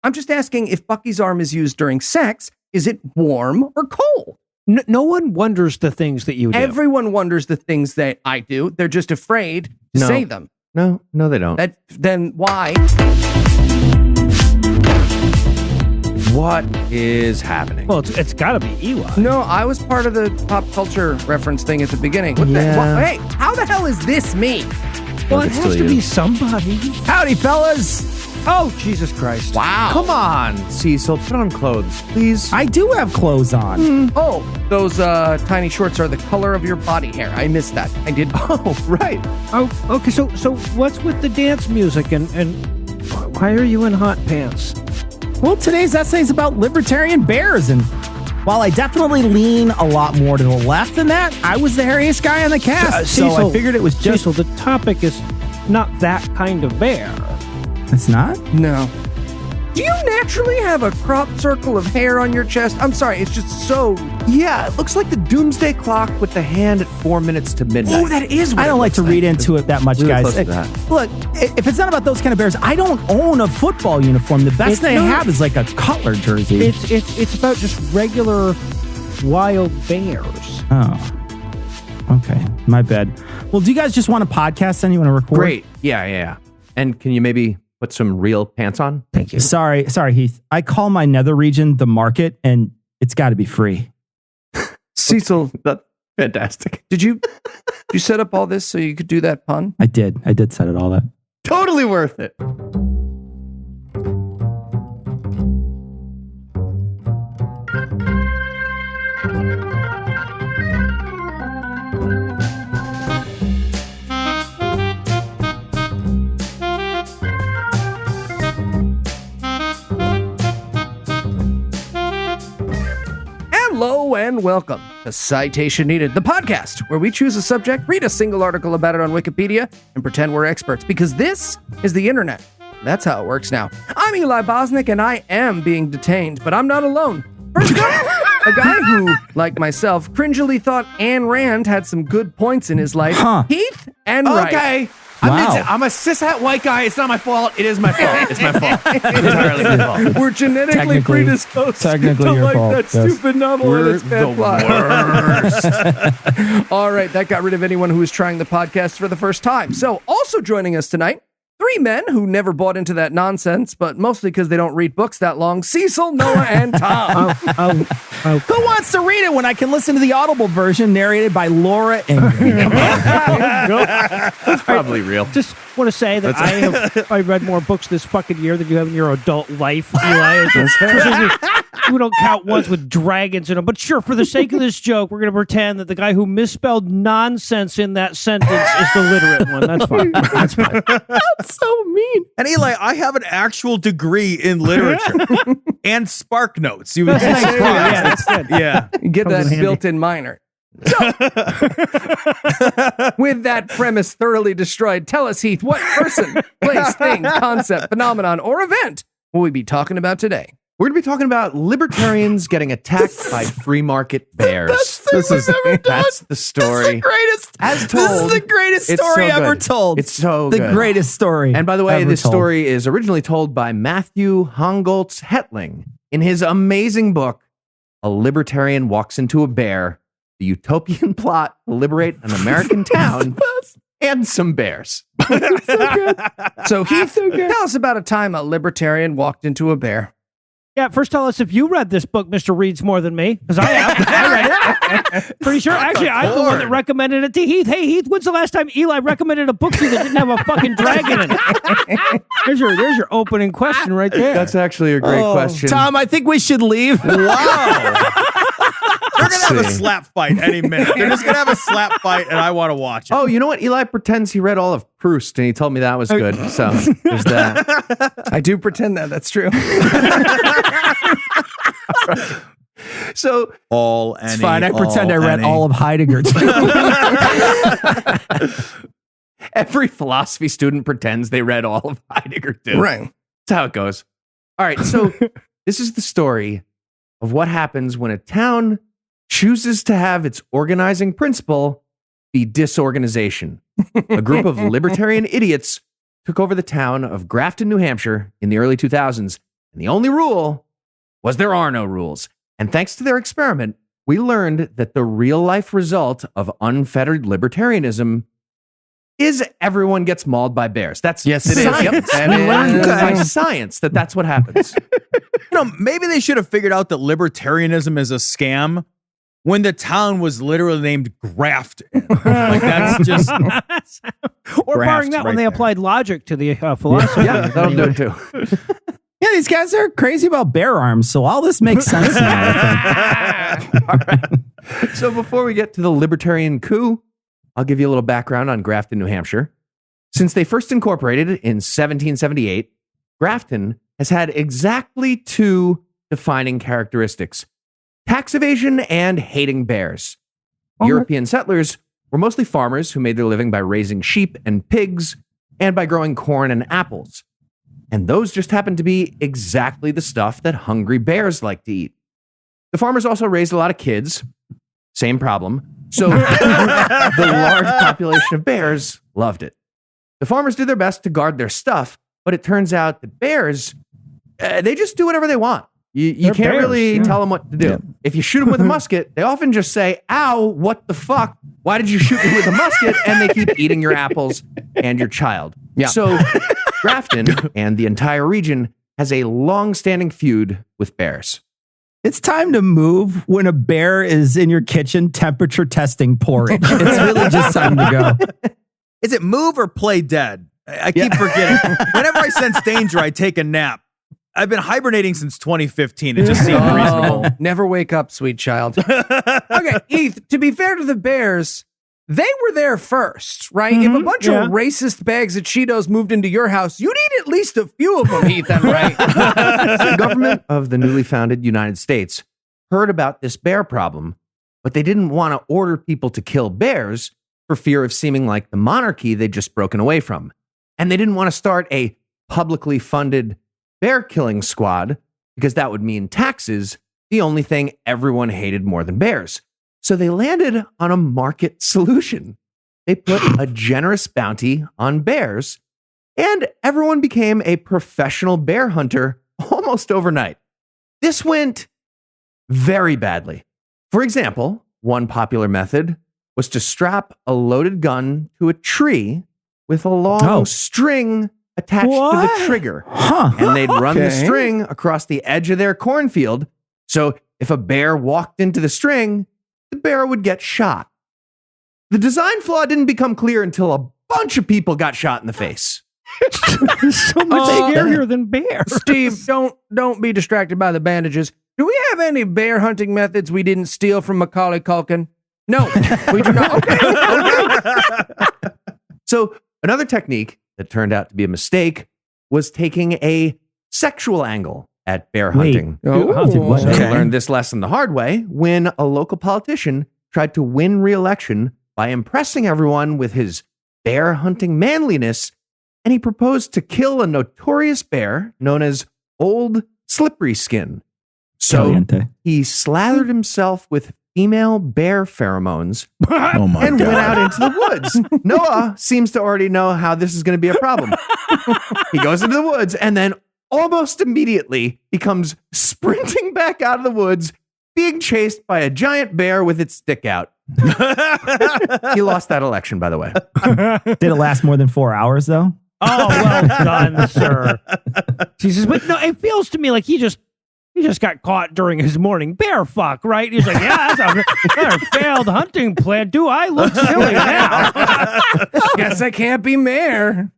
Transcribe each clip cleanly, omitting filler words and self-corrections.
I'm just asking if Bucky's arm is used during sex, is it warm or cold? No one wonders the things that you do. Everyone wonders the things that I do. They're just afraid to say them. No, they don't. Then why? What is happening? Well, it's got to be Eli. No, I was part of the pop culture reference thing at the beginning. Hey, how the hell is this me? Well, it has to be somebody. Howdy, fellas. Oh, Jesus Christ. Wow. Come on, Cecil. Put on clothes, please. I do have clothes on. Oh, those tiny shorts are the color of your body hair. I missed that. I did. Oh, right. Oh, okay. So what's with the dance music and why are you in hot pants? Well, today's essay is about libertarian bears, and while I definitely lean a lot more to the left than that, I was the hairiest guy on the cast, so I figured it was just... Cecil, the topic is not that kind of bear. It's not? No. Do you naturally have a cropped circle of hair on your chest? I'm sorry, it's just so... Yeah, it looks like the doomsday clock with the hand at 4 minutes to midnight. Oh, that is what I don't like to read into it that much, really guys. close to that. Look, if it's not about those kind of bears, I don't own a football uniform. The best thing I have is like a Cutler jersey. It's about just regular wild bears. Oh. Okay, my bad. Well, do you guys just want a podcast then? You want to record? Great. Yeah. And can you maybe put some real pants on? Thank you. Sorry, Heath. I call my nether region the market, and it's got to be free. Cecil, That's fantastic. did you set up all this so you could do that pun? I did set it all up. Totally worth it. Hello and welcome to Citation Needed, the podcast where we choose a subject, read a single article about it on Wikipedia, and pretend we're experts, because this is the internet. That's how it works now. I'm Eli Bosnick, and I am being detained, but I'm not alone. First up, a guy who, like myself, cringily thought Ayn Rand had some good points in his life, Heath Enright. Okay. Wow. I'm a cishet white guy. It's not my fault. It is my fault. It's my fault. It's entirely my fault. We're genetically predisposed to your like fault, that yes. stupid novel and its bad plot. All right, that got rid of anyone who was trying the podcast for the first time. So, also joining us tonight, three men who never bought into that nonsense, but mostly because they don't read books that long: Cecil, Noah, and Tom. Who wants to read it when I can listen to the Audible version narrated by Laura Ingram? That's probably real. Just want to say that I read more books this fucking year than you have in your adult life, Eli. We don't count ones with dragons in them. But sure, for the sake of this joke, we're going to pretend that the guy who misspelled nonsense in that sentence is the literate one. That's fine. That's fine. That's so mean. And Eli, I have an actual degree in literature and Spark Notes. You would That's nice. Yeah, that's good. yeah. Get Comes that in handy. built-in minor. So, with that premise thoroughly destroyed, tell us, Heath, what person, place, thing, concept, phenomenon, or event will we be talking about today? We're going to be talking about libertarians getting attacked by free market bears. That's the story. greatest. As told, This is the greatest it's story so ever good. told. It's so the good. greatest story. And by the way, ever this told. story is originally told by Matthew Hongoltz Hetling in his amazing book, A Libertarian Walks into a Bear, the utopian plot to liberate an American town and some bears. So, Heath, tell us about a time a libertarian walked into a bear. Yeah, first tell us if you read this book, Mr. Reads More Than Me, because I have. I read it. Pretty sure. Actually, I'm the one that recommended it to Heath. Hey, Heath, when's the last time Eli recommended a book to you that didn't have a fucking dragon in it? There's your opening question right there. That's actually a great question. Tom, I think we should leave. Wow. They're going to have a see. slap fight any minute. They're just going to have a slap fight, and I want to watch it. Oh, you know what? Eli pretends he read all of Proust, and he told me that was good. So there's that. I do pretend that. That's true. So All, It's fine. I pretend I read all of Heidegger. every philosophy student pretends they read all of Heidegger too. Right. That's how it goes. All right. So this is the story of what happens when a town chooses to have its organizing principle be disorganization. A group of libertarian idiots took over the town of Grafton, New Hampshire in the early 2000s And the only rule was there are no rules. And thanks to their experiment, we learned that the real life result of unfettered libertarianism is everyone gets mauled by bears. That's Yes, it is. science. Yep. We learned by Okay. science that's what happens. Maybe they should have figured out that libertarianism is a scam when the town was literally named Grafton. Like, that's just Or barring that, right when they there. applied logic to the philosophy. Yeah, that'll do it too. Yeah, these guys are crazy about bear arms, so all this makes sense now, I think. All right. So before we get to the libertarian coup, I'll give you a little background on Grafton, New Hampshire. Since they first incorporated in 1778, Grafton has had exactly two defining characteristics: tax evasion and hating bears. European settlers were mostly farmers who made their living by raising sheep and pigs and by growing corn and apples. And those just happened to be exactly the stuff that hungry bears like to eat. The farmers also raised a lot of kids. Same problem. So the large population of bears loved it. The farmers did their best to guard their stuff, but it turns out that bears, they just do whatever they want. You They're can't bears, really yeah. tell them what to do. If you shoot them with a musket, they often just say, "Ow, what the fuck? Why did you shoot me with a musket?" And they keep eating your apples and your child. Yeah. So Grafton and the entire region has a long-standing feud with bears. It's time to move when a bear is in your kitchen temperature testing porridge. It's really just time to go. Is it move or play dead? I keep forgetting. Whenever I sense danger, I take a nap. I've been hibernating since 2015. It just seemed reasonable. Oh, never wake up, sweet child. Okay, Heath, to be fair to the Bears, they were there first, right? If a bunch of racist bags of Cheetos moved into your house, you'd eat at least a few of them, Heath, I'm right? The government of the newly founded United States heard about this bear problem, but they didn't want to order people to kill bears for fear of seeming like the monarchy they'd just broken away from. And they didn't want to start a publicly funded bear killing squad because that would mean taxes, the only thing everyone hated more than bears. So they landed on a market solution. They put a generous bounty on bears, and everyone became a professional bear hunter almost overnight. This went very badly. For example, one popular method was to strap a loaded gun to a tree with a long string attached to the trigger. And they'd run the string across the edge of their cornfield. So if a bear walked into the string, the bear would get shot. The design flaw didn't become clear until a bunch of people got shot in the face. So much scarier than bears. Steve, don't be distracted by the bandages. Do we have any bear hunting methods we didn't steal from Macaulay Culkin? No, we do not. Okay. So another technique that turned out to be a mistake was taking a sexual angle at bear hunting. How did what? So I learned this lesson the hard way when a local politician tried to win re-election by impressing everyone with his bear hunting manliness, and he proposed to kill a notorious bear known as Old Slippery Skin. So Caliente. he slathered himself with female bear pheromones Oh my and went out into the woods. Noah seems to already know how this is going to be a problem. He goes into the woods and then almost immediately he comes sprinting back out of the woods, being chased by a giant bear with its stick out. He lost that election, by the way. Did it last more than 4 hours, though? Oh, well done, sir. She says, but no, it feels to me like he just got caught during his morning bear fuck, right? He's like, yeah, that's another failed hunting plan. Do I look silly now? Guess I can't be mayor.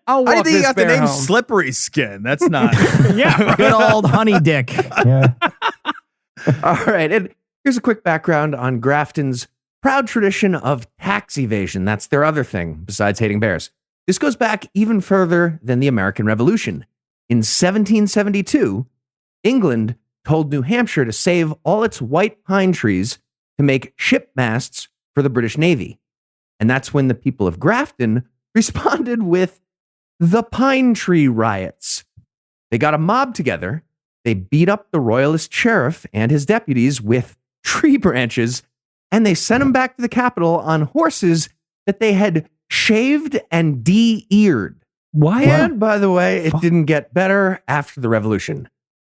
I'll I walk think he this got the bear name home. Slippery Skin. That's not. Yeah. Good old honey dick. Yeah. All right. And here's a quick background on Grafton's proud tradition of tax evasion. That's their other thing besides hating bears. This goes back even further than the American Revolution. In 1772, England told New Hampshire to save all its white pine trees to make ship masts for the British Navy. And that's when the people of Grafton responded with the Pine Tree Riots. They got a mob together. They beat up the royalist sheriff and his deputies with tree branches, and they sent them back to the capital on horses that they had shaved and de-eared. Why? And by the way, it didn't get better after the revolution.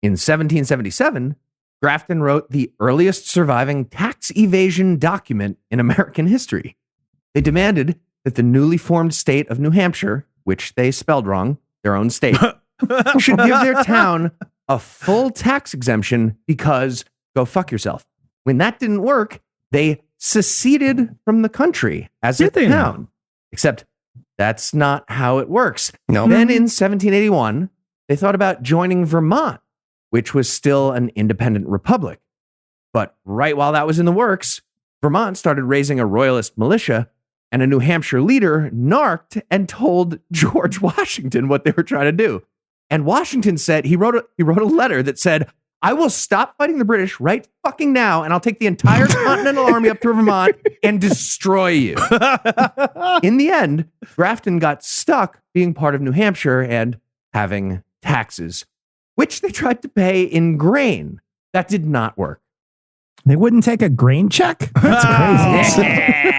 In 1777, Grafton wrote the earliest surviving tax evasion document in American history. They demanded that the newly formed state of New Hampshire, which they spelled wrong, their own state, should give their town a full tax exemption because go fuck yourself. When that didn't work, they seceded from the country as a town. Except that's not how it works. No. Then in 1781, they thought about joining Vermont, which was still an independent republic. But right while that was in the works, Vermont started raising a royalist militia, and a New Hampshire leader narked and told George Washington what they were trying to do. And Washington said, he wrote a letter that said, I will stop fighting the British right fucking now, and I'll take the entire Continental Army up to Vermont and destroy you. In the end, Grafton got stuck being part of New Hampshire and having taxes, which they tried to pay in grain. That did not work. They wouldn't take a grain check? That's crazy.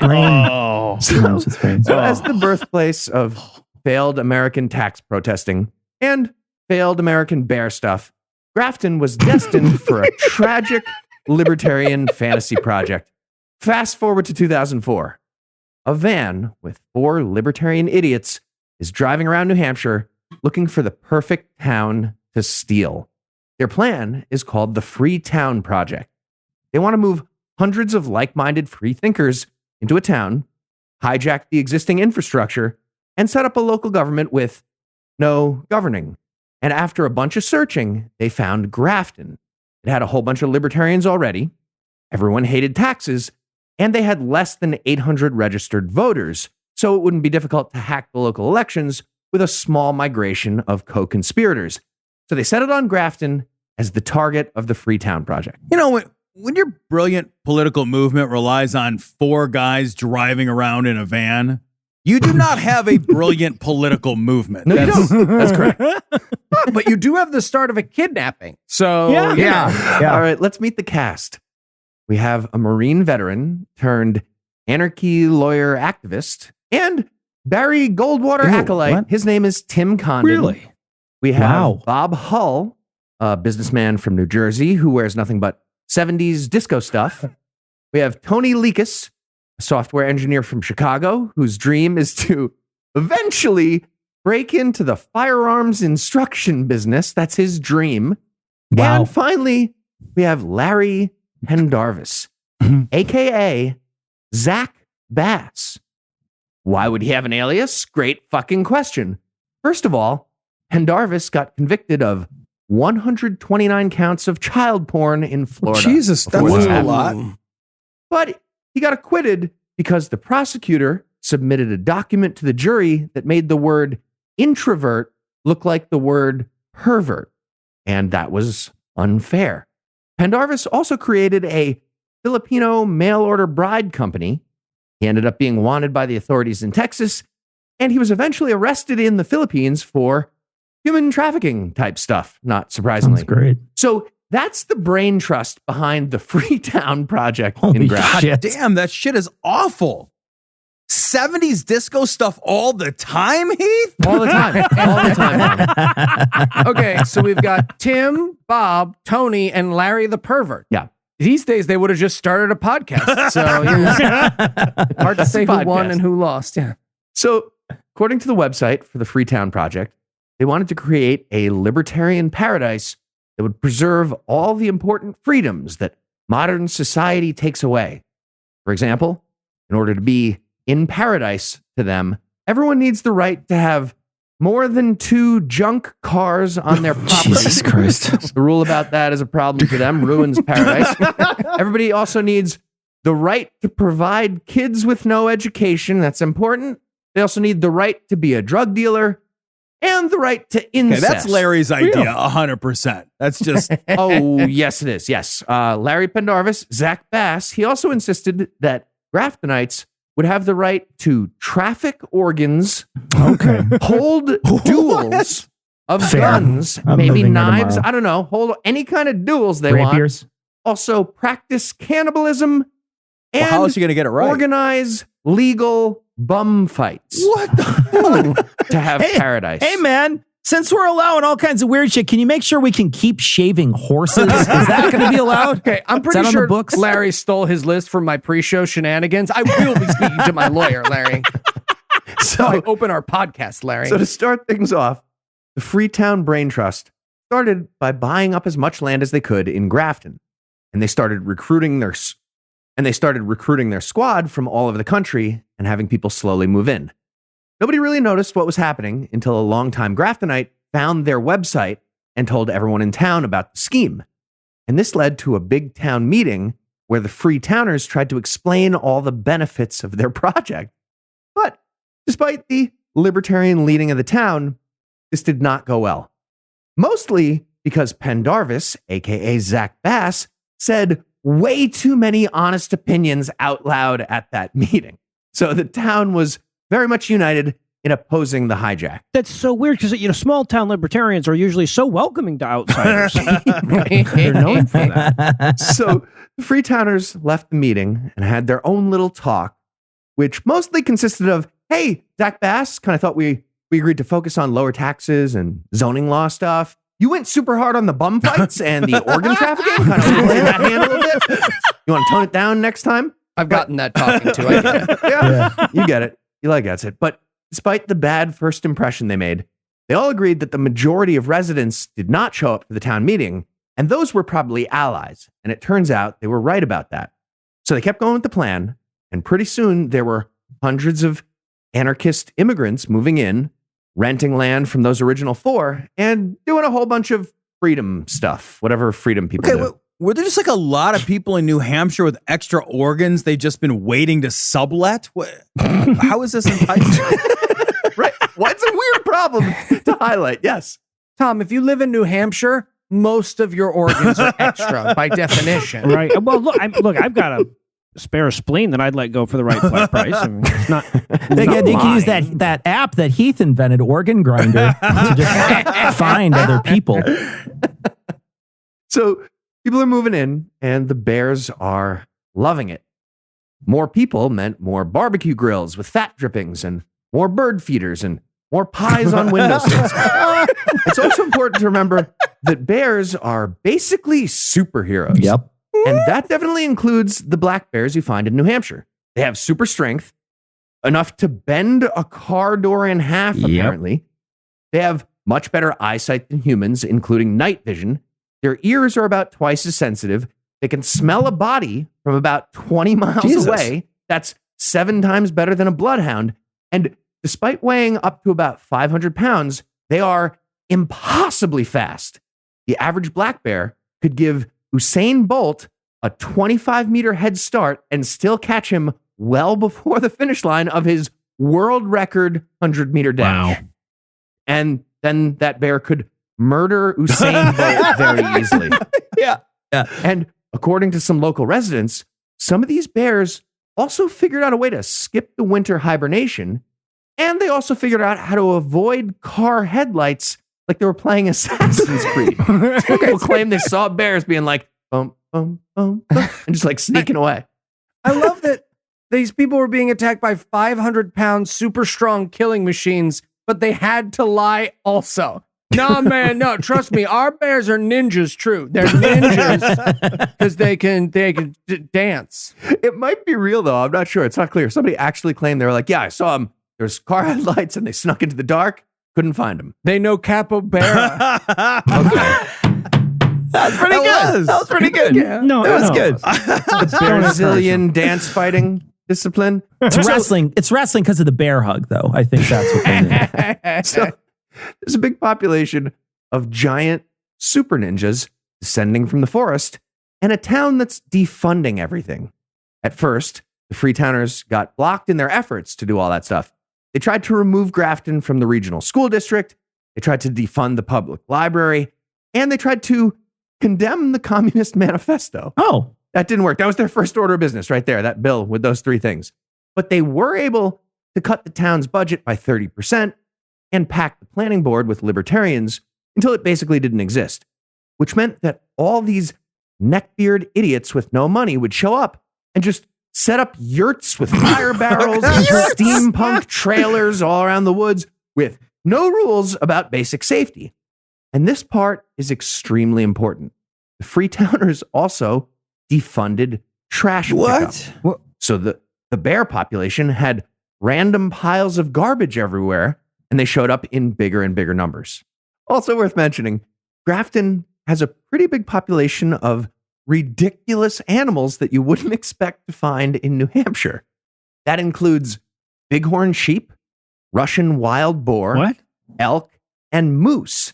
Grain. So as the birthplace of failed American tax protesting and failed American bear stuff, Grafton was destined for a tragic libertarian fantasy project. Fast forward to 2004. A van with 4 libertarian idiots is driving around New Hampshire looking for the perfect town to steal. Their plan is called the Free Town Project. They want to move hundreds of like-minded free thinkers into a town, hijack the existing infrastructure, and set up a local government with no governing. And after a bunch of searching, they found Grafton. It had a whole bunch of libertarians already. Everyone hated taxes, and they had less than 800 registered voters, so it wouldn't be difficult to hack the local elections with a small migration of co-conspirators. So they settled on Grafton as the target of the Freetown Project. You know, when your brilliant political movement relies on 4 guys driving around in a van, you do not have a brilliant political movement. No, you don't. That's correct. But you do have the start of a kidnapping. So, Yeah. All right, let's meet the cast. We have a Marine veteran turned anarchy lawyer activist and Barry Goldwater acolyte. what? His name is Tim Condon. Really? We have Wow. Bob Hull, a businessman from New Jersey who wears nothing but 70s disco stuff. We have Tony Lekas, a software engineer from Chicago whose dream is to eventually break into the firearms instruction business. That's his dream. Wow. And finally, we have Larry Pendarvis, a.k.a. Zach Bass. Why would he have an alias? Great fucking question. First of all, Pendarvis got convicted of 129 counts of child porn in Florida. Jesus, that's before this a happened. lot. But he got acquitted because the prosecutor submitted a document to the jury that made the word introvert look like the word pervert. And that was unfair. Pendarvis also created a Filipino mail-order bride company. He ended up being wanted by the authorities in Texas, and he was eventually arrested in the Philippines for human trafficking type stuff, not surprisingly. Sounds great. So that's the brain trust behind the Freetown Project in Holy Grafton. shit. Damn, that shit is awful. 70s disco stuff all the time, Heath? All the time. All the time. okay, so we've got Tim, Bob, Tony, and Larry the pervert. Yeah. These days, they would have just started a podcast. So hard to say who won Podcast. and who lost. Yeah. So, according to the website for the Freetown Project, they wanted to create a libertarian paradise that would preserve all the important freedoms that modern society takes away. For example, in order to be in paradise to them, everyone needs the right to have more than 2 junk cars on their property. Jesus Christ. The rule about that is a problem for them, ruins paradise. Everybody also needs the right to provide kids with no education. That's important. They also need the right to be a drug dealer and the right to incest. Okay, that's Larry's idea, 100%. That's just Oh, yes, it is. Yes. Larry Pendarvis, Zach Bass, he also insisted that Graftonites would have the right to traffic organs, Okay. hold duels of Fair. guns, I'm maybe moving there knives, tomorrow. I don't know, hold any kind of duels they want. Rapiers. Also practice cannibalism well, and how is he going to get it right? organize legal bum fights What the? to have paradise. Hey, man, since we're allowing all kinds of weird shit, can you make sure we can keep shaving horses? Is that going to be allowed? Okay, I'm Is pretty that on sure the books? Larry stole his list from my pre-show shenanigans. I will be speaking to my lawyer, Larry. So I open our podcast, Larry. So to start things off, the Freetown Brain Trust started by buying up as much land as they could in Grafton, and they started recruiting their squad from all over the country and having people slowly move in. Nobody really noticed what was happening until a longtime Graftonite found their website and told everyone in town about the scheme. And this led to a big town meeting where the Freetowners tried to explain all the benefits of their project. But despite the libertarian leading of the town, this did not go well. Mostly because Pendarvis, aka Zach Bass, said way too many honest opinions out loud at that meeting. So the town was very much united in opposing the hijack. That's so weird because small town libertarians are usually so welcoming to outsiders. They're known for that. So the Freetowners left the meeting and had their own little talk, which mostly consisted of, hey, Zach Bass, kind of thought we agreed to focus on lower taxes and zoning law stuff. You went super hard on the bum fights and the organ trafficking, kind of overlaying that hand a little bit. You want to tone it down next time? I've gotten that talking to. I get it. Yeah, you get it. Eli gets it. But despite the bad first impression they made, they all agreed that the majority of residents did not show up for the town meeting, and those were probably allies. And it turns out they were right about that. So they kept going with the plan, and pretty soon there were hundreds of anarchist immigrants moving in, renting land from those original 4, and doing a whole bunch of freedom stuff, whatever freedom people do. Were there just like a lot of people in New Hampshire with extra organs they've just been waiting to sublet? How is this enticing? Right. Well, it's a weird problem to highlight. Yes. Tom, if you live in New Hampshire, most of your organs are extra by definition. Right. Well, look, I've got a spare spleen that I'd let go for the right price. I mean, it's not. They can use that app that Heath invented, Organ Grinder, to just find other people. So people are moving in, and the Bears are loving it. More people meant more barbecue grills with fat drippings and more bird feeders and more pies on windowsills. It's also important to remember that bears are basically superheroes. Yep. And that definitely includes the black bears you find in New Hampshire. They have super strength, enough to bend a car door in half, apparently. They have much better eyesight than humans, including night vision. Their ears are about twice as sensitive. They can smell a body from about 20 miles away. That's 7 times better than a bloodhound. And despite weighing up to about 500 pounds, they are impossibly fast. The average black bear could give Usain Bolt a 25-meter head start and still catch him well before the finish line of his world record 100-meter dash. Wow. And then that bear could murder Usain Bolt very easily. Yeah. And according to some local residents, some of these bears also figured out a way to skip the winter hibernation, and they also figured out how to avoid car headlights like they were playing Assassin's Creed. People claim they saw bears being like, bum, bum, bum, bum, and just like sneaking away. I love that these people were being attacked by 500-pound super strong killing machines, but they had to lie also. No, man, no, trust me. Our bears are ninjas, true. They're ninjas because they can dance. It might be real, though. I'm not sure. It's not clear. Somebody actually claimed they were like, yeah, I saw them. There's car headlights and they snuck into the dark. Couldn't find them. They know capybara. Okay. That's pretty good. That was pretty good. Yeah. No, that was good. The Brazilian dance fighting discipline. It's wrestling. It's wrestling because of the bear hug, though. I think that's what they mean. So there's a big population of giant super ninjas descending from the forest and a town that's defunding everything. At first, the Freetowners got blocked in their efforts to do all that stuff. They tried to remove Grafton from the regional school district. They tried to defund the public library, and they tried to condemn the Communist Manifesto. Oh, that didn't work. That was their first order of business right there, that bill with those 3 things. But they were able to cut the town's budget by 30% and pack the planning board with libertarians until it basically didn't exist, which meant that all these neckbeard idiots with no money would show up and just set up yurts with fire barrels and steampunk trailers all around the woods with no rules about basic safety. And this part is extremely important. The Freetowners also defunded trash pickup. What? So the bear population had random piles of garbage everywhere, and they showed up in bigger and bigger numbers. Also worth mentioning, Grafton has a pretty big population of ridiculous animals that you wouldn't expect to find in New Hampshire. That includes bighorn sheep, Russian wild boar, What? elk, and moose.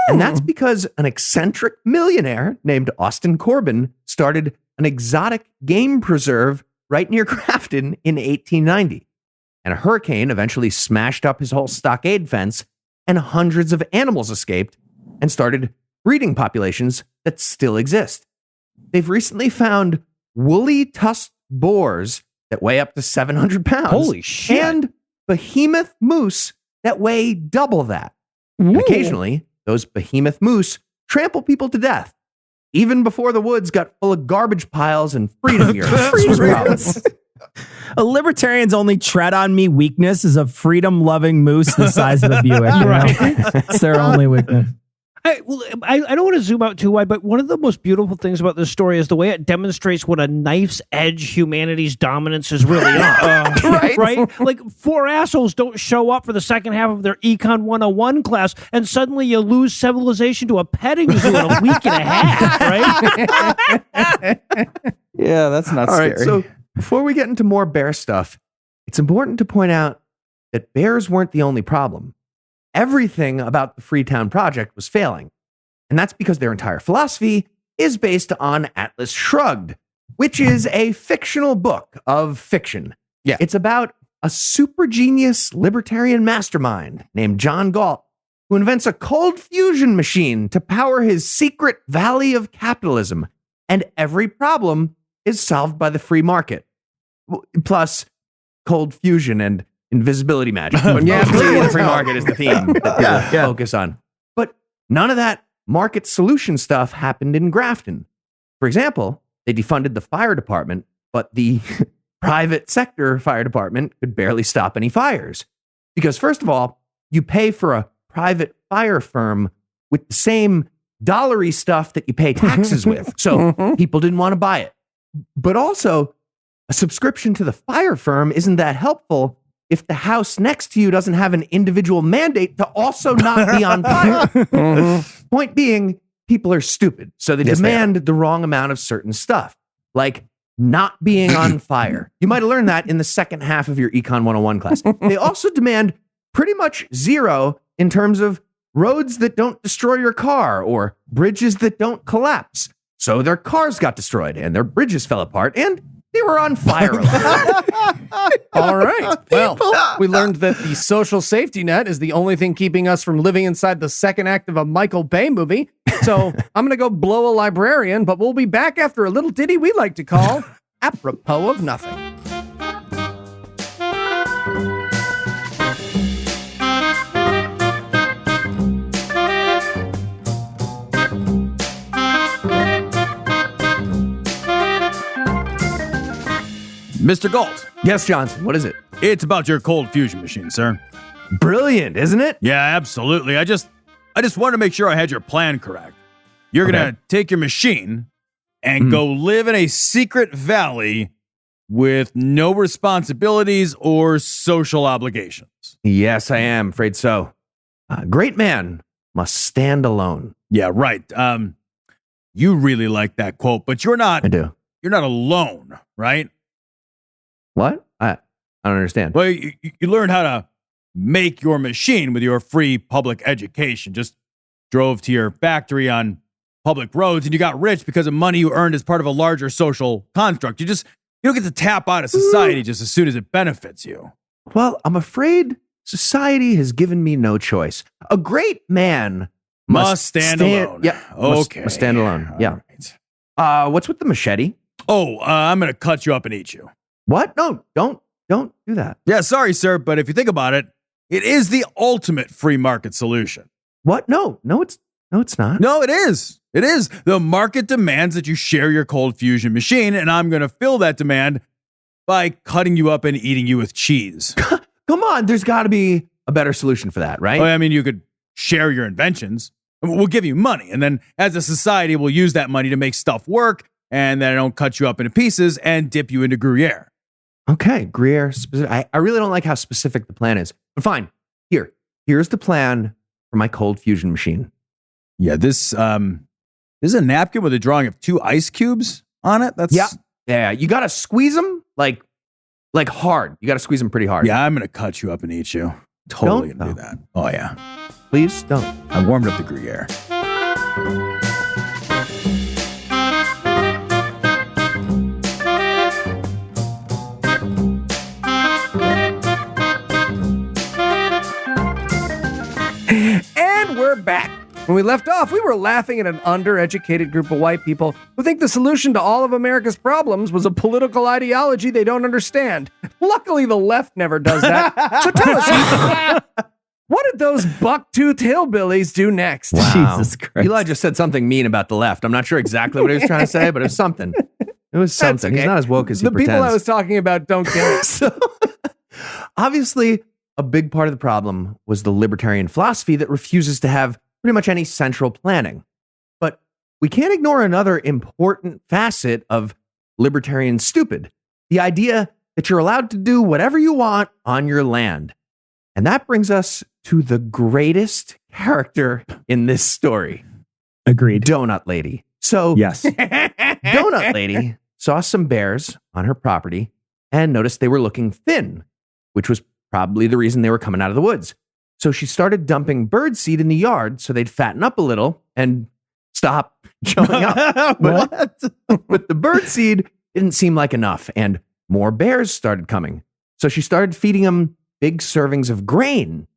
And that's because an eccentric millionaire named Austin Corbin started an exotic game preserve right near Grafton in 1890. And a hurricane eventually smashed up his whole stockade fence, and hundreds of animals escaped and started breeding populations that still exist. They've recently found woolly tusked boars that weigh up to 700 pounds. Holy shit. And behemoth moose that weigh double that. And occasionally, those behemoth moose trample people to death, even before the woods got full of garbage piles and freedom yurts. A libertarian's only tread on me weakness is a freedom-loving moose the size of a Buick. Right. It's their only weakness. I don't want to zoom out too wide, but one of the most beautiful things about this story is the way it demonstrates what a knife's edge humanity's dominance is really on. Right? Like, four assholes don't show up for the second half of their Econ 101 class, and suddenly you lose civilization to a petting zoo in a week and a half, right? Yeah, that's not All scary. right, so before we get into more bear stuff, it's important to point out that bears weren't the only problem. Everything about the Freetown Project was failing. And that's because their entire philosophy is based on Atlas Shrugged, which is a fictional book of fiction. Yeah. It's about a super genius libertarian mastermind named John Galt, who invents a cold fusion machine to power his secret valley of capitalism. And every problem is solved by the free market. Plus, cold fusion and invisibility magic. But mostly the free market is the theme that people focus on. But none of that market solution stuff happened in Grafton. For example, they defunded the fire department, but the private sector fire department could barely stop any fires. Because first of all, you pay for a private fire firm with the same dollary stuff that you pay taxes with. So people didn't want to buy it. But also, a subscription to the fire firm isn't that helpful if the house next to you doesn't have an individual mandate to also not be on fire. Point being, people are stupid. So they demand the wrong amount of certain stuff, like not being on fire. You might have learned that in the second half of your Econ 101 class. They also demand pretty much zero in terms of roads that don't destroy your car or bridges that don't collapse. So their cars got destroyed and their bridges fell apart and they were on fire. All right. Well, we learned that the social safety net is the only thing keeping us from living inside the second act of a Michael Bay movie. So I'm going to go blow a librarian, but we'll be back after a little ditty we like to call Apropos of Nothing. Mr. Galt, Yes, Johnson, what is it? it's about your cold fusion machine, sir. Brilliant, isn't it? Yeah, absolutely. I just wanted to make sure I had your plan correct. You're going to take your machine and go live in a secret valley with no responsibilities or social obligations. Yes, I am afraid so. A great man must stand alone. Yeah, right. You really like that quote, but you're not I do. alone, right? What? I don't understand. Well, you learned how to make your machine with your free public education. Just drove to your factory on public roads and you got rich because of money you earned as part of a larger social construct. You don't get to tap out of society just as soon as it benefits you. Well, I'm afraid society has given me no choice. A great man Must stand alone. Yeah. Okay. Must stand alone. All Yeah. right. What's with the machete? I'm going to cut you up and eat you. What? No, don't do that. Yeah, sorry, sir, but if you think about it, it is the ultimate free market solution. What? No, it's not. No, it is. It is. The market demands that you share your cold fusion machine, and I'm going to fill that demand by cutting you up and eating you with cheese. Come on, there's got to be a better solution for that, right? I mean, you could share your inventions. We'll give you money. And then as a society, we'll use that money to make stuff work. And then I don't cut you up into pieces and dip you into Gruyere. Okay, Gruyere. I really don't like how specific the plan is. But fine. Here's the plan for my cold fusion machine. Yeah, this is a napkin with a drawing of 2 ice cubes on it. That's Yeah. You got to squeeze them like hard. You got to squeeze them pretty hard. Yeah, I'm going to cut you up and eat you. Totally going to do that. Oh, yeah. Please don't. I warmed up the Gruyere. And we're back. When we left off, we were laughing at an undereducated group of white people who think the solution to all of America's problems was a political ideology they don't understand. Luckily, the left never does that. So tell us, what did those buck-toothed hillbillies do next? Wow. Jesus Christ. Eli just said something mean about the left. I'm not sure exactly what he was trying to say, but it was something. It was something. Okay. He's not as woke as he The pretends. people I was talking about don't get it. So, obviously, a big part of the problem was the libertarian philosophy that refuses to have pretty much any central planning. But we can't ignore another important facet of libertarian stupid, the idea that you're allowed to do whatever you want on your land. And that brings us to the greatest character in this story, Agreed. Donut Lady. So, Yes. Donut Lady saw some bears on her property and noticed they were looking thin, which was probably the reason they were coming out of the woods. So she started dumping bird seed in the yard so they'd fatten up a little and stop showing up. But the bird seed didn't seem like enough, and more bears started coming. So she started feeding them big servings of grain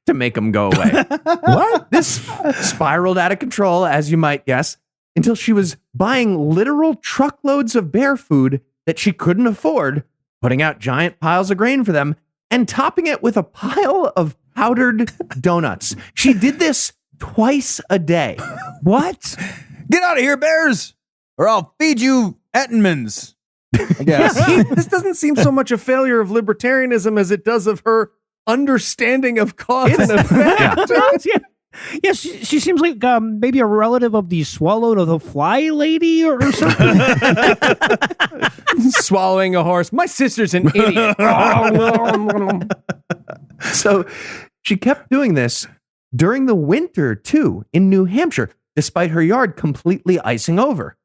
to make them go away. What? This spiraled out of control, as you might guess, until she was buying literal truckloads of bear food that she couldn't afford, putting out giant piles of grain for them, and topping it with a pile of powdered donuts. She did this twice a day. What? Get out of here, bears, or I'll feed you Ettenmans. I guess. This doesn't seem so much a failure of libertarianism as it does of her understanding of cause and effect. Yeah, she seems like maybe a relative of the swallow to the fly lady or something. Swallowing a horse. My sister's an idiot. So she kept doing this during the winter, too, in New Hampshire, despite her yard completely icing over.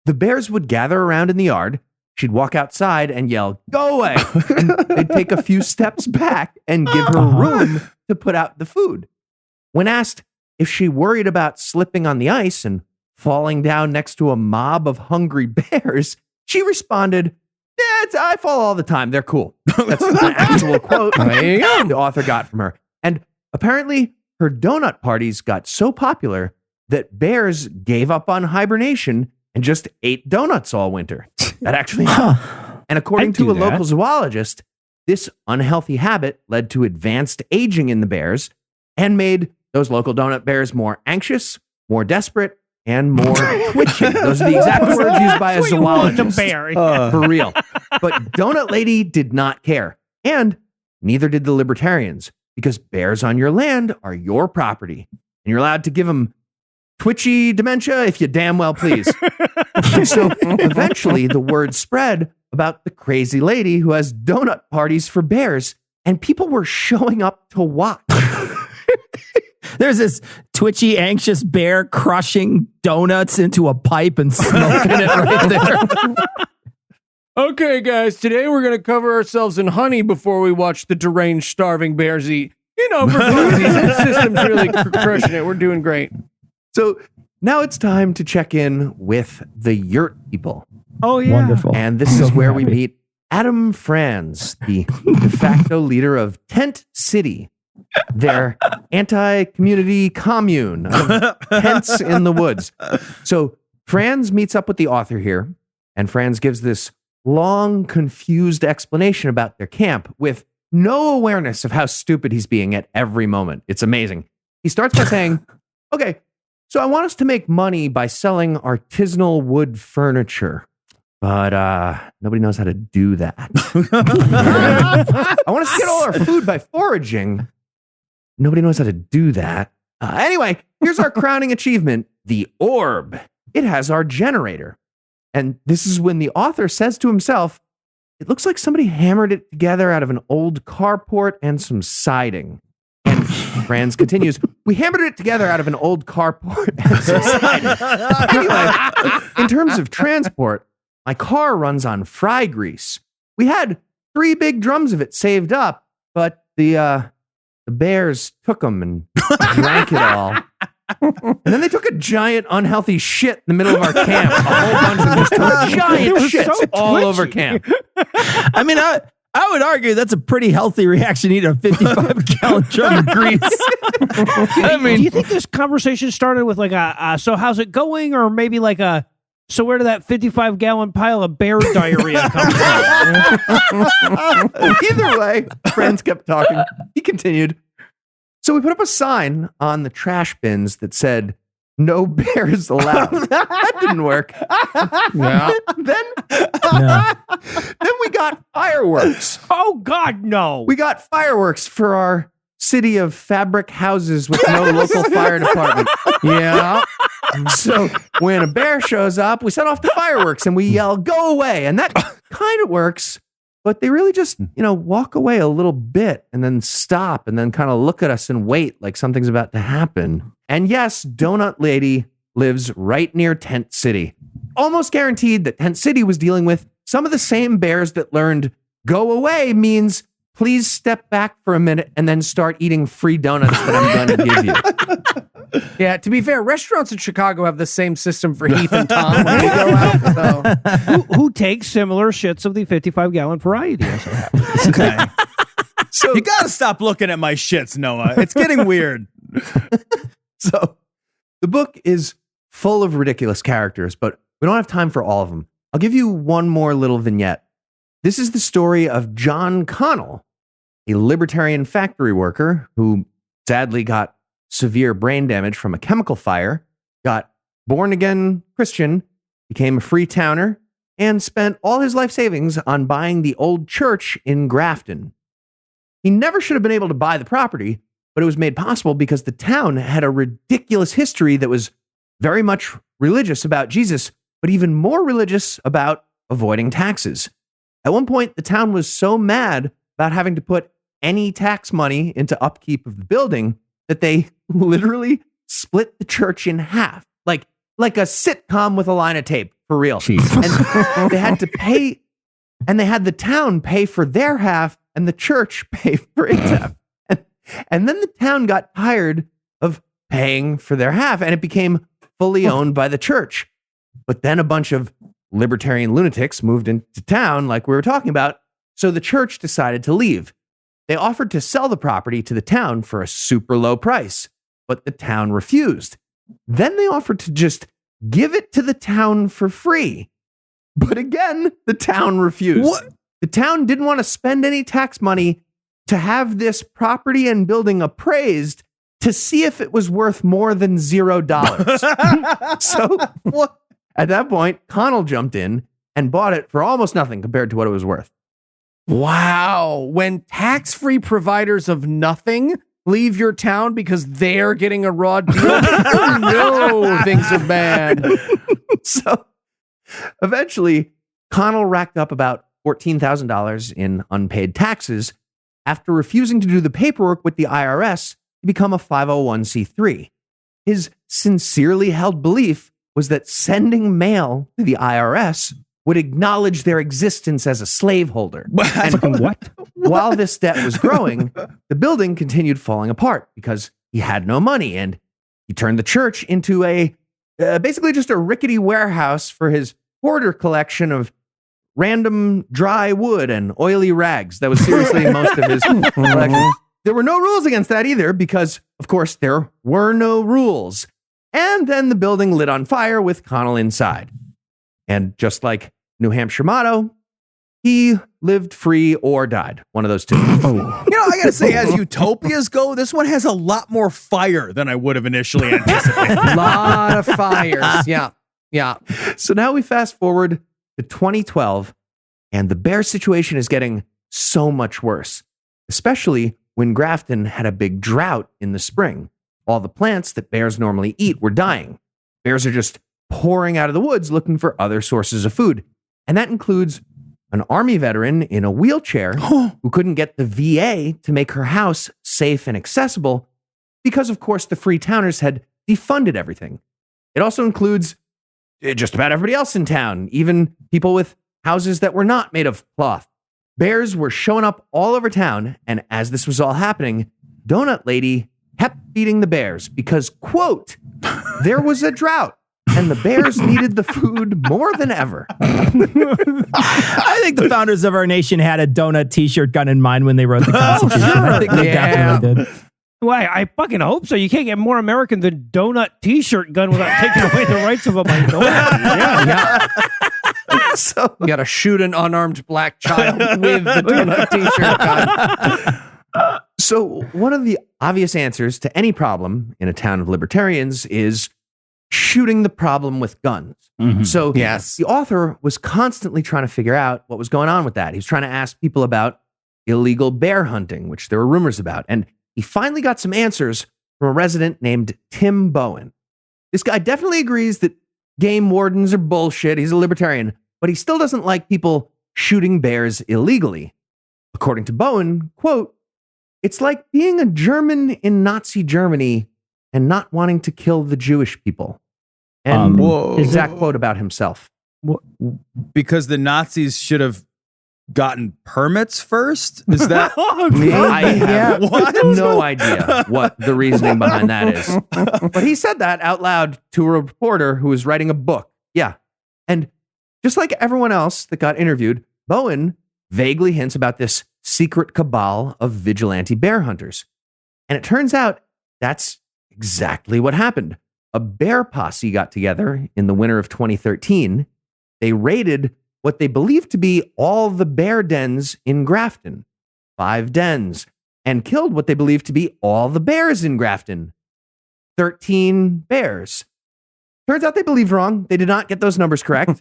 The bears would gather around in the yard. She'd walk outside and yell, "Go away!" And they'd take a few steps back and give her room to put out the food. When asked if she worried about slipping on the ice and falling down next to a mob of hungry bears, she responded, "I fall all the time. They're cool." That's an actual quote the author got from her. And apparently, her donut parties got so popular that bears gave up on hibernation and just ate donuts all winter. That actually happened. And according to a local zoologist, this unhealthy habit led to advanced aging in the bears and made those local donut bears more anxious, more desperate, and more twitchy. Those are the exact words used by a zoologist. For real. But Donut Lady did not care. And neither did the libertarians, because bears on your land are your property. And you're allowed to give them twitchy dementia if you damn well please. So eventually the word spread about the crazy lady who has donut parties for bears, and people were showing up to watch. There's this twitchy, anxious bear crushing donuts into a pipe and smoking it right there. Okay, guys, today we're going to cover ourselves in honey before we watch the deranged, starving bears eat. You know, for funsies, the system's really crushing it. We're doing great. So now it's time to check in with the yurt people. Oh, yeah. Wonderful. And this is where we meet Adam Franz, the de facto leader of Tent City, their anti-community commune of tents in the woods. So Franz meets up with the author here, and Franz gives this long, confused explanation about their camp with no awareness of how stupid he's being at every moment. It's amazing. He starts by saying, okay, so I want us to make money by selling artisanal wood furniture. but nobody knows how to do that. I want us to get all our food by foraging. Nobody knows how to do that. Anyway, here's our crowning achievement, the orb. It has our generator. And this is when the author says to himself, it looks like somebody hammered it together out of an old carport and some siding. And Franz continues, we hammered it together out of an old carport and some siding. Anyway, in terms of transport, my car runs on fry grease. We had 3 big drums of it saved up, but the bears took them and drank it all. And then they took a giant unhealthy shit in the middle of our camp. A whole bunch of them just took giant shits so all twitchy. over camp. I mean, I would argue that's a pretty healthy reaction to eat a 55-gallon drum of grease. I mean, do you think this conversation started with like so how's it going? Or maybe like so where did that 55-gallon pile of bear diarrhea come from? Either way, Franz kept talking. He continued. So we put up a sign on the trash bins that said, no bears allowed. That didn't work. Yeah. Then we got fireworks. Oh, God, no. We got fireworks for our city of fabric houses with no local fire department. Yeah. So when a bear shows up, we set off the fireworks and we yell, go away. And that kind of works. But they really just, walk away a little bit and then stop and then kind of look at us and wait like something's about to happen. And yes, Donut Lady lives right near Tent City. Almost guaranteed that Tent City was dealing with some of the same bears that learned go away means please step back for a minute and then start eating free donuts that I'm going to give you. Yeah, to be fair, restaurants in Chicago have the same system for Heath and Tom when they go out. So. who takes similar shits of the 55-gallon variety. As so happens. Okay. So you got to stop looking at my shits, Noah. It's getting weird. So the book is full of ridiculous characters, but we don't have time for all of them. I'll give you one more little vignette. This is the story of John Connell, a libertarian factory worker who sadly got severe brain damage from a chemical fire, got born again Christian, became a free towner, and spent all his life savings on buying the old church in Grafton. He never should have been able to buy the property, but it was made possible because the town had a ridiculous history that was very much religious about Jesus, but even more religious about avoiding taxes. At one point, the town was so mad about having to put any tax money into upkeep of the building that they literally split the church in half, like a sitcom with a line of tape, for real. And they had to pay, and they had the town pay for their half and the church pay for its half. And then the town got tired of paying for their half and it became fully owned by the church. But then a bunch of libertarian lunatics moved into town like we were talking about, so the church decided to leave. They offered to sell the property to the town for a super low price, but the town refused. Then they offered to just give it to the town for free. But again, the town refused. What? The town didn't want to spend any tax money to have this property and building appraised to see if it was worth more than $0. So at that point, Connell jumped in and bought it for almost nothing compared to what it was worth. Wow. When tax-free providers of nothing leave your town because they're getting a raw deal, no, things are bad. So eventually, Connell racked up about $14,000 in unpaid taxes after refusing to do the paperwork with the IRS to become a 501c3. His sincerely held belief was that sending mail to the IRS would acknowledge their existence as a slaveholder. And What? while this debt was growing, the building continued falling apart because he had no money, and he turned the church into a basically just a rickety warehouse for his hoarder collection of random dry wood and oily rags. That was seriously most of his collection. There were no rules against that either because, of course, there were no rules. And then the building lit on fire with Connell inside. And just like New Hampshire motto, he lived free or died. One of those two. I gotta say, as utopias go, this one has a lot more fire than I would have initially anticipated. A lot of fires. Yeah. So now we fast forward to 2012, and the bear situation is getting so much worse, especially when Grafton had a big drought in the spring. All the plants that bears normally eat were dying. Bears are just pouring out of the woods looking for other sources of food. And that includes an Army veteran in a wheelchair who couldn't get the VA to make her house safe and accessible because, of course, the Freetowners had defunded everything. It also includes just about everybody else in town, even people with houses that were not made of cloth. Bears were showing up all over town, and as this was all happening, Donut Lady kept feeding the bears because, quote, there was a drought and the bears needed the food more than ever. I think the founders of our nation had a donut t-shirt gun in mind when they wrote the Constitution. I think they definitely did. Why? I fucking hope so. You can't get more American than donut t-shirt gun without taking away the rights of a minority. Yeah. So you got to shoot an unarmed black child with the donut t-shirt gun. So one of the obvious answers to any problem in a town of libertarians is shooting the problem with guns. Mm-hmm. So Yes. the author was constantly trying to figure out what was going on with that. He was trying to ask people about illegal bear hunting, which there were rumors about. And he finally got some answers from a resident named Tim Bowen. This guy definitely agrees that game wardens are bullshit. He's a libertarian, but he still doesn't like people shooting bears illegally. According to Bowen, quote, it's like being a German in Nazi Germany and not wanting to kill the Jewish people. And Whoa. exact quote about himself. Because the Nazis should have gotten permits first? Is that? I have What? no idea what the reasoning behind that is. But he said that out loud to a reporter who was writing a book. Yeah. And just like everyone else that got interviewed, Bowen vaguely hints about this secret cabal of vigilante bear hunters. And it turns out that's exactly what happened. A bear posse got together in the winter of 2013. They raided what they believed to be all the bear dens in Grafton, 5 dens, and killed what they believed to be all the bears in Grafton, 13 bears. Turns out they believed wrong. They did not get those numbers correct.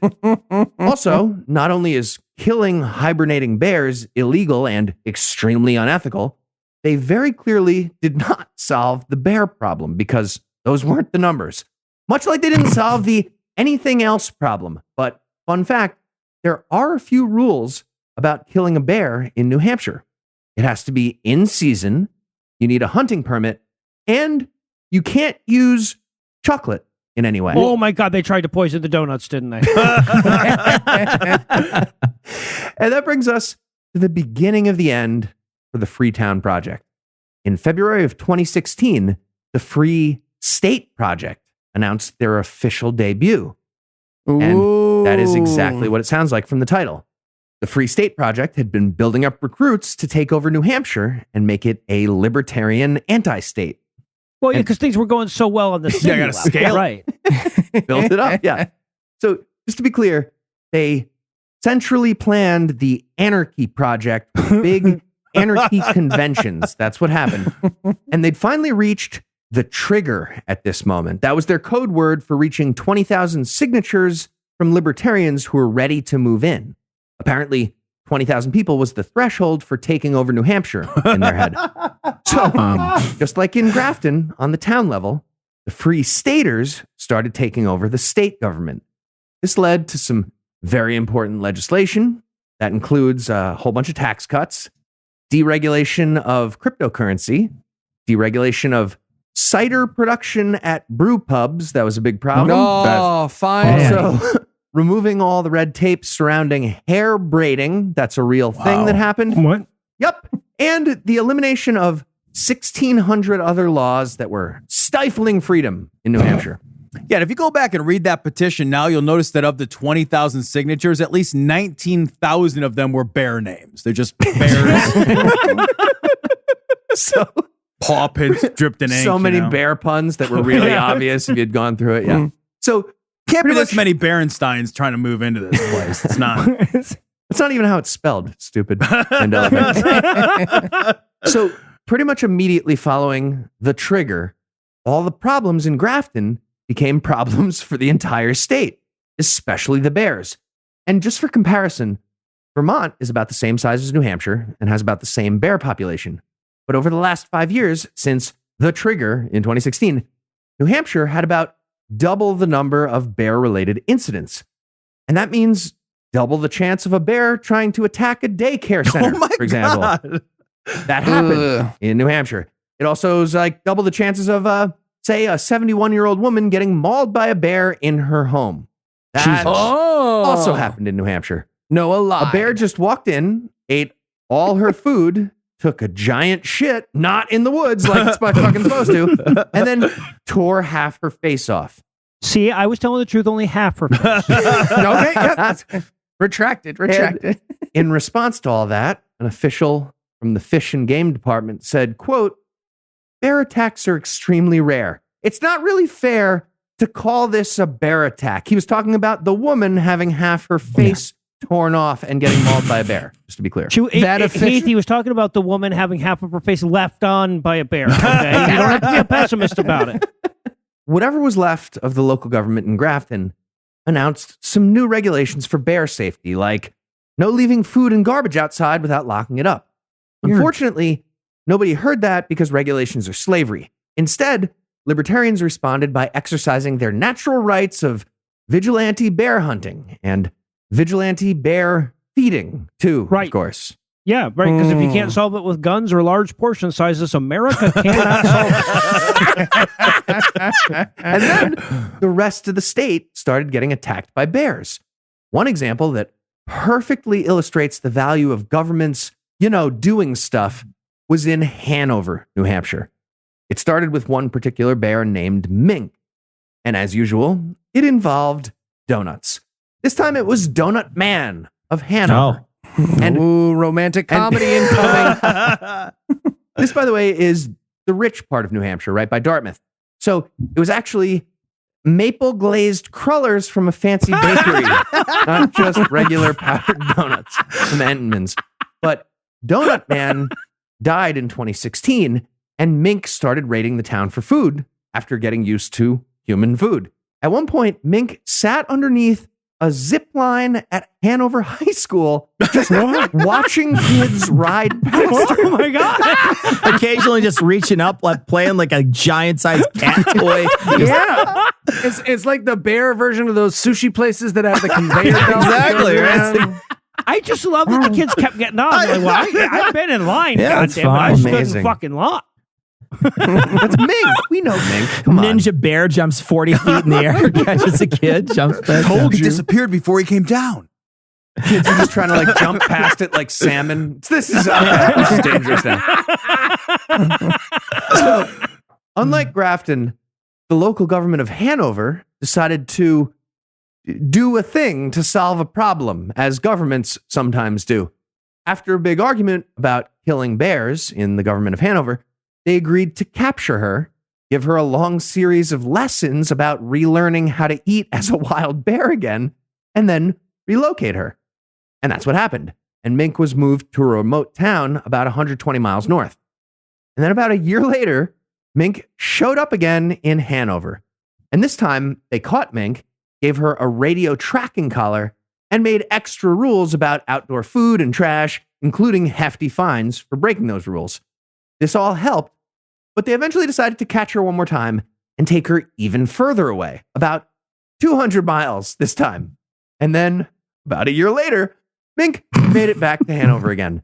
Also, not only is killing hibernating bears illegal and extremely unethical, they very clearly did not solve the bear problem because those weren't the numbers. Much like they didn't solve the anything else problem. But fun fact, there are a few rules about killing a bear in New Hampshire. It has to be in season, you need a hunting permit, and you can't use chocolate in any way. Oh my God, they tried to poison the donuts, didn't they? And that brings us to the beginning of the end for the Freetown Project. In February of 2016, the Free State Project announced their official debut. And that is exactly what it sounds like from the title. The Free State Project had been building up recruits to take over New Hampshire and make it a libertarian anti-state. Well, yeah, because things were going so well on the city I gotta level. scale. Right. Built it up, yeah. So just to be clear, they centrally planned the Anarchy Project with big anarchy conventions. That's what happened. And they'd finally reached the trigger at this moment. That was their code word for reaching 20,000 signatures from libertarians who were ready to move in. Apparently, 20,000 people was the threshold for taking over New Hampshire in their head. So, just like in Grafton, on the town level, the Free Staters started taking over the state government. This led to some very important legislation that includes a whole bunch of tax cuts, deregulation of cryptocurrency, deregulation of cider production at brew pubs. That was a big problem. Oh, fine. Also, removing all the red tape surrounding hair braiding. That's a real thing that happened. What? Yep. And the elimination of 1,600 other laws that were stifling freedom in New Hampshire. Yeah, and if you go back and read that petition now, you'll notice that of the 20,000 signatures, at least 19,000 of them were bear names. They're just bears. So Paw prints dripped in ink. so many you know? bear puns that were really obvious if you'd gone through it. Yeah. So Can't be pretty this much- many Berensteins trying to move into this place. It's not. That's not even how it's spelled, stupid. And elephant. So pretty much immediately following the trigger, all the problems in Grafton became problems for the entire state, especially the bears. And just for comparison, Vermont is about the same size as New Hampshire and has about the same bear population. But over the last 5 years, since the trigger in 2016, New Hampshire had about double the number of bear-related incidents. And that means double the chance of a bear trying to attack a daycare center, for example. God. That happened in New Hampshire. It also is like double the chances of, say, a 71-year-old woman getting mauled by a bear in her home. That also happened in New Hampshire. No, a lie. A bear just walked in, ate all her food, took a giant shit, not in the woods like it's fucking supposed to, and then tore half her face off. See, I was telling the truth, only half her face. Okay, yeah, retracted. And in response to all that, an official from the Fish and Game Department said, quote, "Bear attacks are extremely rare. It's not really fair to call this a bear attack." He was talking about the woman having half her face torn off and getting mauled by a bear, just to be clear. Heath, he was talking about the woman having half of her face left on by a bear. Okay? You don't have to be a pessimist about it. Whatever was left of the local government in Grafton announced some new regulations for bear safety, like no leaving food and garbage outside without locking it up. Unfortunately, nobody heard that because regulations are slavery. Instead, libertarians responded by exercising their natural rights of vigilante bear hunting and vigilante bear feeding, too, of course. Yeah, right, because if you can't solve it with guns or large portion sizes, America cannot solve it. And then the rest of the state started getting attacked by bears. One example that perfectly illustrates the value of governments, doing stuff was in Hanover, New Hampshire. It started with one particular bear named Mink. And as usual, it involved donuts. This time it was Donut Man of Hanover. And romantic comedy incoming. This, by the way, is the rich part of New Hampshire, right by Dartmouth. So it was actually maple glazed crullers from a fancy bakery, not just regular powdered donuts from Entenmann's. But Donut Man died in 2016, and Mink started raiding the town for food after getting used to human food. At one point, Mink sat underneath a zip line at Hanover High School, just watching kids ride past her. Oh my God. Occasionally just reaching up, like playing like a giant-sized cat toy. Yeah. It's like the bear version of those sushi places that have the conveyor belt. Exactly, right? Around. I just love that the kids kept getting on. Like, well, I've been in line, Yeah, it's goddamn it. I fine. stood in Amazing. fucking line. That's Mink. We know Mink. Come on. Ninja bear jumps 40 feet in the air, catches a kid, jumps back. He disappeared before he came down. Kids are just trying to jump past it like salmon. This is dangerous now. So, unlike Grafton, the local government of Hanover decided to do a thing to solve a problem, as governments sometimes do. After a big argument about killing bears in the government of Hanover, they agreed to capture her, give her a long series of lessons about relearning how to eat as a wild bear again, and then relocate her. And that's what happened. And Mink was moved to a remote town about 120 miles north. And then about a year later, Mink showed up again in Hanover. And this time, they caught Mink, gave her a radio tracking collar, and made extra rules about outdoor food and trash, including hefty fines for breaking those rules. This all helped, but they eventually decided to catch her one more time and take her even further away, about 200 miles this time. And then, about a year later, Mink made it back to Hanover again.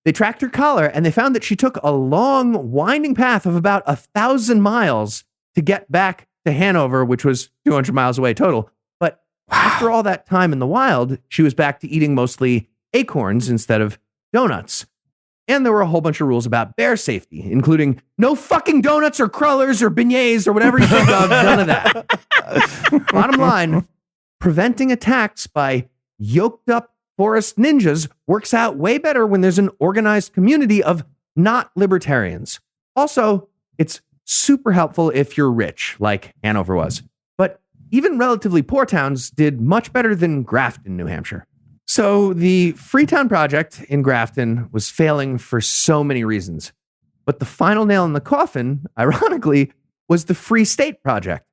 They tracked her collar, and they found that she took a long, winding path of about 1,000 miles to get back to Hanover, which was 200 miles away total. But after all that time in the wild, she was back to eating mostly acorns instead of donuts. And there were a whole bunch of rules about bear safety, including no fucking donuts or crullers or beignets or whatever you think of, none of that. Bottom line, preventing attacks by yoked up forest ninjas works out way better when there's an organized community of not libertarians. Also, it's super helpful if you're rich, like Hanover was. But even relatively poor towns did much better than Grafton, New Hampshire. So the Freetown Project in Grafton was failing for so many reasons. But the final nail in the coffin, ironically, was the Free State Project.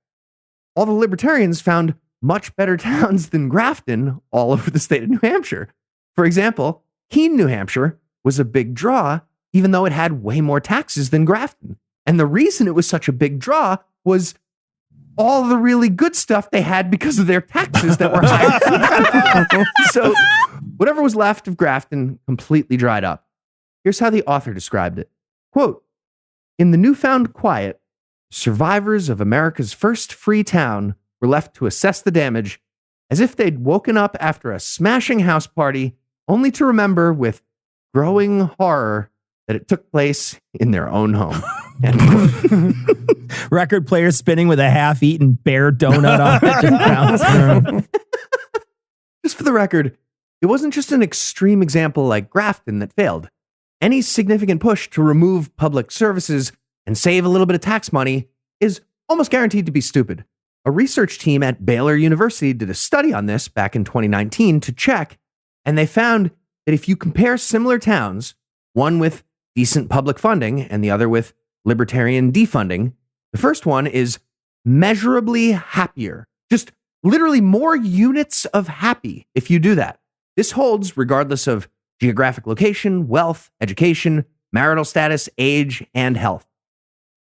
All the libertarians found much better towns than Grafton all over the state of New Hampshire. For example, Keene, New Hampshire was a big draw, even though it had way more taxes than Grafton. And the reason it was such a big draw was all the really good stuff they had because of their taxes that were higher. So whatever was left of Grafton completely dried up. Here's how the author described it. Quote, "In the newfound quiet, survivors of America's first free town were left to assess the damage as if they'd woken up after a smashing house party, only to remember with growing horror that it took place in their own home." Record player spinning with a half-eaten bear donut on it. Just bouncing. Just for the record, it wasn't just an extreme example like Grafton that failed. Any significant push to remove public services and save a little bit of tax money is almost guaranteed to be stupid. A research team at Baylor University did a study on this back in 2019 to check, and they found that if you compare similar towns, one with decent public funding and the other with libertarian defunding, the first one is measurably happier. Just literally more units of happy if you do that. This holds regardless of geographic location, wealth, education, marital status, age, and health.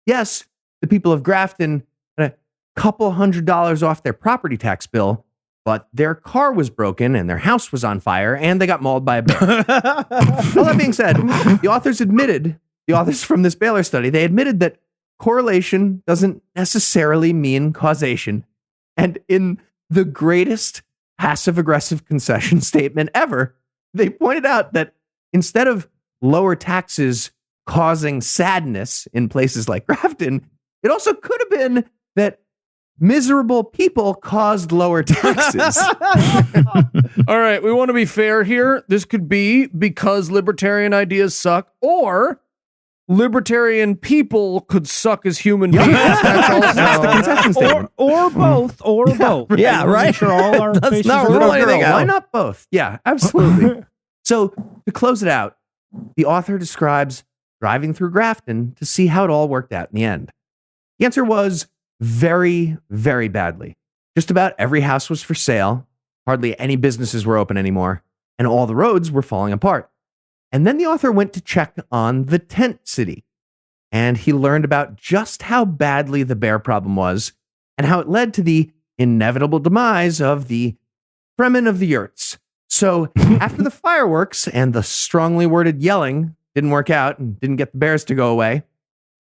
Yes, the people of Grafton had a couple $100s off their property tax bill, but their car was broken and their house was on fire and they got mauled by a bear. All that being said, the authors from this Baylor study, they admitted that correlation doesn't necessarily mean causation. And in the greatest passive-aggressive concession statement ever, they pointed out that instead of lower taxes causing sadness in places like Grafton, it also could have been that miserable people caused lower taxes. All right, we want to be fair here. This could be because libertarian ideas suck, or libertarian people could suck as human beings. That's the concession statement. Or both. Yeah, right. Make sure all our Let's faces not are rule good. anything out. Why not both? Yeah, absolutely. So to close it out, the author describes driving through Grafton to see how it all worked out in the end. The answer was very, very badly. Just about every house was for sale. Hardly any businesses were open anymore, and all the roads were falling apart. And then the author went to check on the tent city, and he learned about just how badly the bear problem was and how it led to the inevitable demise of the Fremen of the Yurts. So after the fireworks and the strongly worded yelling didn't work out and didn't get the bears to go away,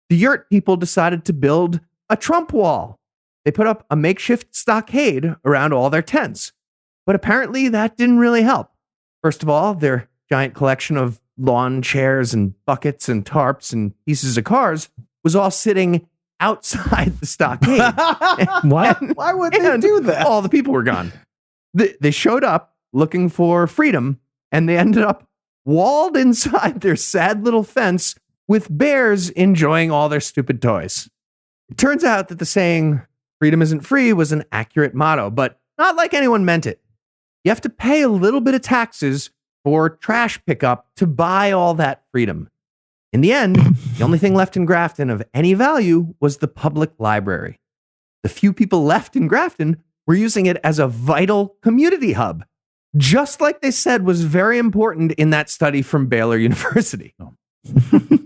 the Yurt people decided to build a Trump wall. They put up a makeshift stockade around all their tents. But apparently that didn't really help. First of all, their giant collection of lawn chairs and buckets and tarps and pieces of cars was all sitting outside the stockade. What? Why would they do that? All the people were gone. They showed up looking for freedom, and they ended up walled inside their sad little fence with bears enjoying all their stupid toys. It turns out that the saying, "freedom isn't free," was an accurate motto, but not like anyone meant it. You have to pay a little bit of taxes for trash pickup to buy all that freedom. In the end, the only thing left in Grafton of any value was the public library. The few people left in Grafton were using it as a vital community hub, just like they said was very important in that study from Baylor University.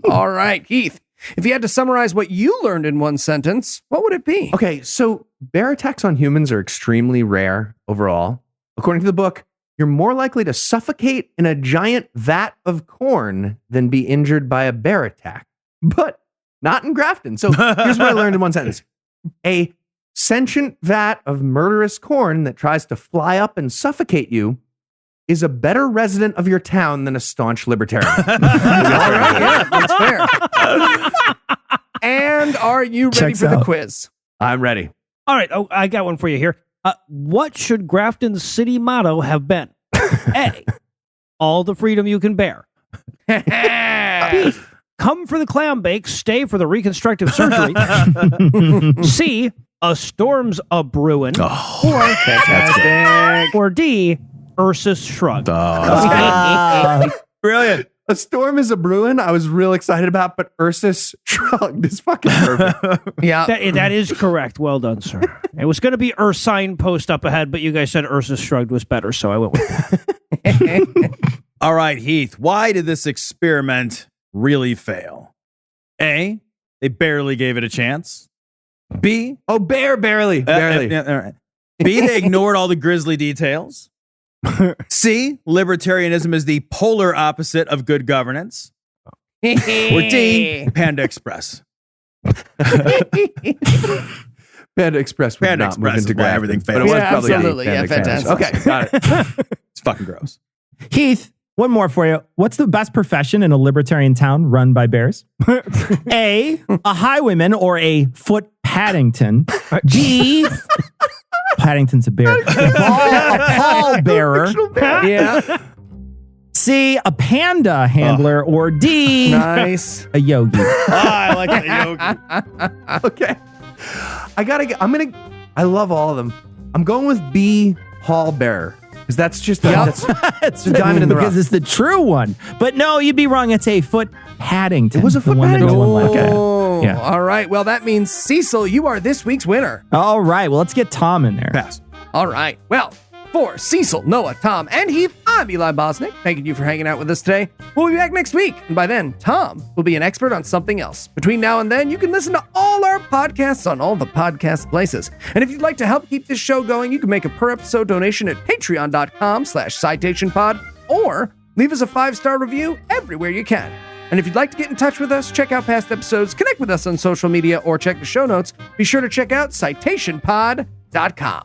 All right, Keith, if you had to summarize what you learned in one sentence, what would it be? Okay, so bear attacks on humans are extremely rare overall. According to the book, you're more likely to suffocate in a giant vat of corn than be injured by a bear attack. But not in Grafton. So here's what I learned in one sentence. A sentient vat of murderous corn that tries to fly up and suffocate you is a better resident of your town than a staunch libertarian. All right, yeah, that's fair. And are you ready Checks for the out. quiz? I'm ready. All right. Oh, I got one for you here. What should Grafton's city motto have been? A, all the freedom you can bear. B, come for the clam bake, stay for the reconstructive surgery. C, a storm's a brewing. Fantastic. Or D, Ursus shrugged. Brilliant. A storm is a brewing. I was real excited about, but Ursus shrugged is fucking perfect. Yeah. That is correct. Well done, sir. It was going to be Ursine post up ahead, but you guys said Ursus shrugged was better, so I went with that. All right, Heath, why did this experiment really fail? A, they barely gave it a chance. B, Oh, barely. all right. B, they ignored all the grisly details. C, libertarianism is the polar opposite of good governance. Or D, Panda Express. Panda Express would Panda not move Express into is why gravity, everything but it fails. was Yeah, probably absolutely. Panda Yeah, Express. fantastic. Okay, got it. It's fucking gross. Heath, one more for you. What's the best profession in a libertarian town run by bears? A highwayman or a foot Paddington. B, Paddington's a bear. A pallbearer. Yeah. C, a panda handler. Or D, Nice. a yogi. I like that. Okay. I love all of them. I'm going with B, pallbearer. Because that's just that's It's a diamond in the because rough. it's the true one. But no, you'd be wrong. It's a foot Paddington. It was a foot the one that no Paddington. one liked. Oh, Yeah. all right. Well, that means Cecil, you are this week's winner. All right. Well, let's get Tom in there. Pass. All right. Well, for Cecil, Noah, Tom, and Heath, I'm Eli Bosnick. Thanking you for hanging out with us today. We'll be back next week. And by then, Tom will be an expert on something else. Between now and then, you can listen to all our podcasts on all the podcast places. And if you'd like to help keep this show going, you can make a per episode donation at patreon.com/citationpod or leave us a 5-star review everywhere you can. And if you'd like to get in touch with us, check out past episodes, connect with us on social media, or check the show notes, be sure to check out citationpod.com.